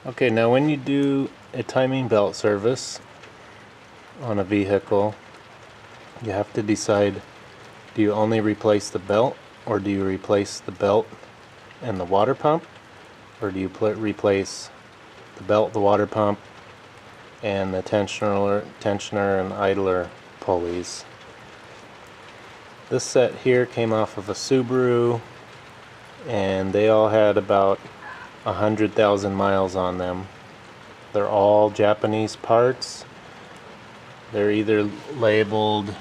Okay, now when you do a timing belt service on a vehicle, you have to decide, do you only replace the belt, or do you replace the belt and the water pump, or do you replace the belt, the water pump, and the tensioner and idler pulleys. This set here came off of a Subaru, and they all had about 100,000 miles on them. They're all Japanese parts. They're either labeled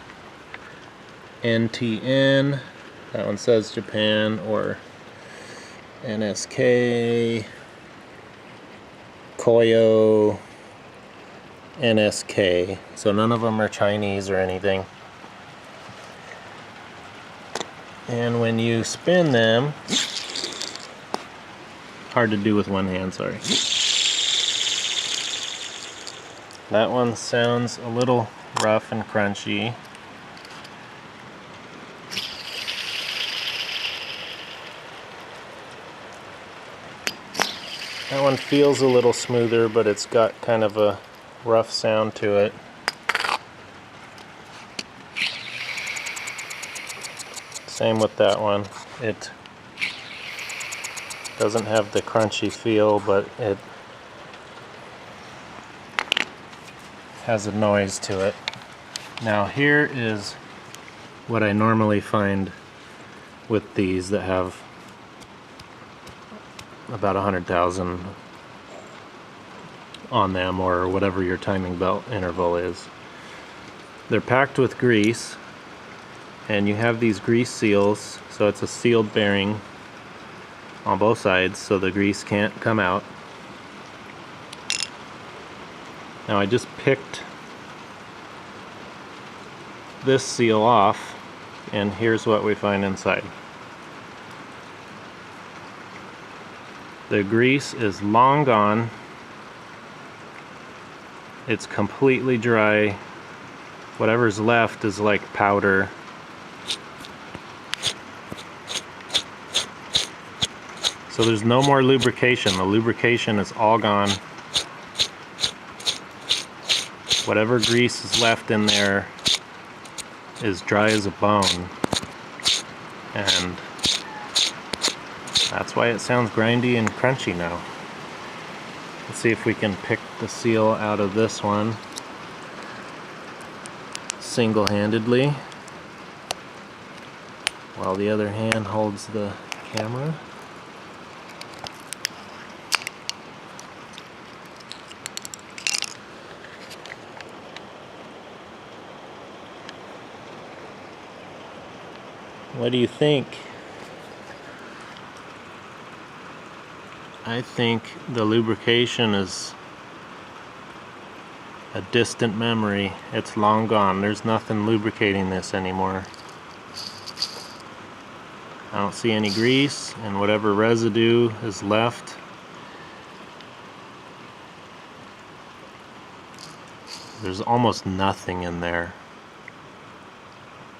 NTN, that one says Japan, or NSK, Koyo, NSK. So none of them are Chinese or anything. And when you spin them, hard to do with one hand, sorry. That one sounds a little rough and crunchy. That one feels a little smoother, but it's got kind of a rough sound to it. Same with that one. It doesn't have the crunchy feel, but it has a noise to it. Now here is what I normally find with these that have about 100,000 on them, or whatever your timing belt interval is. They're packed with grease, and you have these grease seals, so it's a sealed bearing on both sides so the grease can't come out. Now I just picked this seal off, and here's what we find inside. The grease is long gone. It's completely dry. Whatever's left is like powder. So there's no more lubrication. The lubrication is all gone. Whatever grease is left in there is dry as a bone. And that's why it sounds grindy and crunchy now. Let's see if we can pick the seal out of this one single-handedly while the other hand holds the camera. What do you think? I think the lubrication is a distant memory. It's long gone. There's nothing lubricating this anymore. I don't see any grease, and whatever residue is left there's almost nothing in there,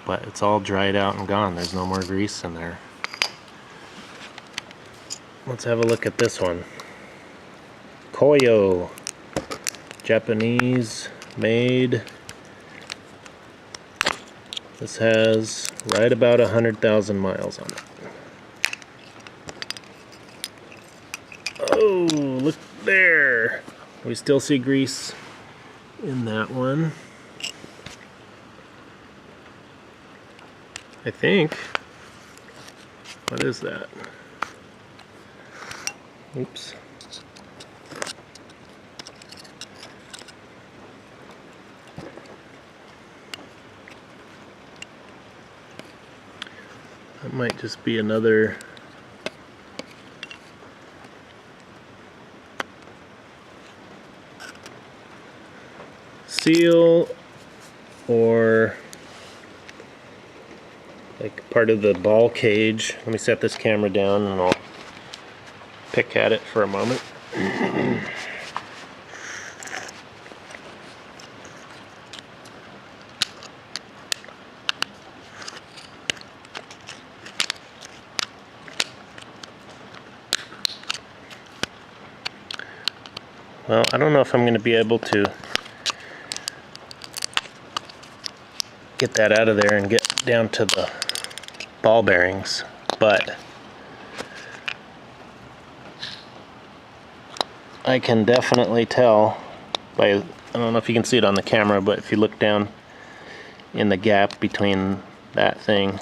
but it's all dried out and gone. There's no more grease in there. Let's have a look at this one. Koyo, Japanese made. This has right about 100,000 miles on it. Oh, look there. We still see grease in that one. I think. What is that? Oops. That might just be another seal, or like part of the ball cage. Let me set this camera down and I'll pick at it for a moment. Well, I don't know if I'm going to be able to get that out of there and get down to the ball bearings, but I can definitely tell by, I don't know if you can see it on the camera, but if you look down in the gap between that thing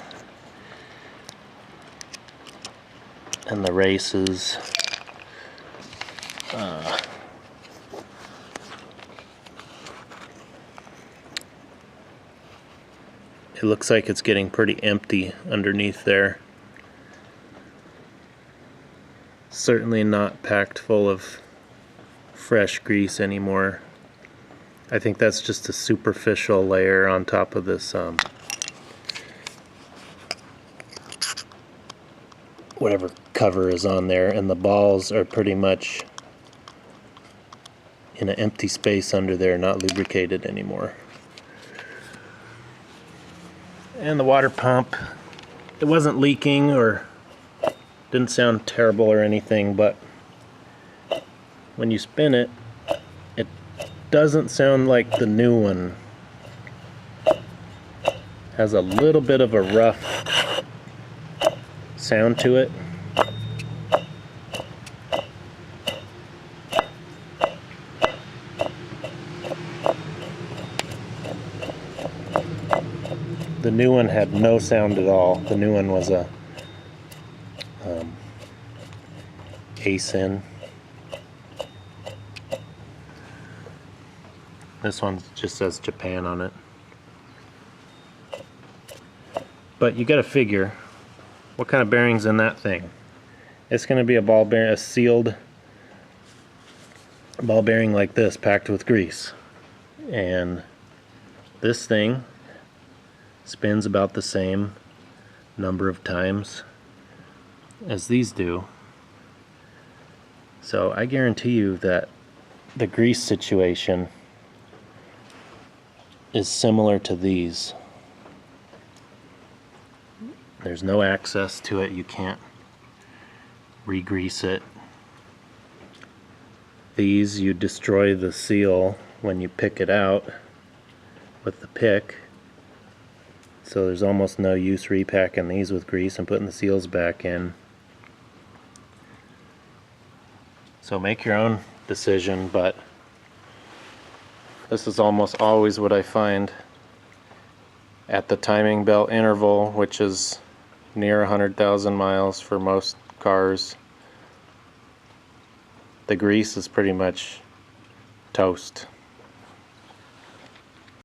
and the races, it looks like it's getting pretty empty underneath there. Certainly not packed full of fresh grease anymore. I think that's just a superficial layer on top of this whatever cover is on there, and the balls are pretty much in an empty space under there, not lubricated anymore. And the water pump, it wasn't leaking or didn't sound terrible or anything, but when you spin it, it doesn't sound like the new one. Has a little bit of a rough sound to it. The new one had no sound at all. The new one was a ASIN. This one just says Japan on it. But you gotta figure, what kind of bearing's in that thing? It's gonna be a ball bearing, a sealed ball bearing like this, packed with grease. And this thing spins about the same number of times as these do. So I guarantee you that the grease situation is similar to these. There's no access to it, you can't re-grease it. These, you destroy the seal when you pick it out with the pick. So there's almost no use repacking these with grease and putting the seals back in. So make your own decision, but this is almost always what I find at the timing belt interval, which is near 100,000 miles for most cars. The grease is pretty much toast.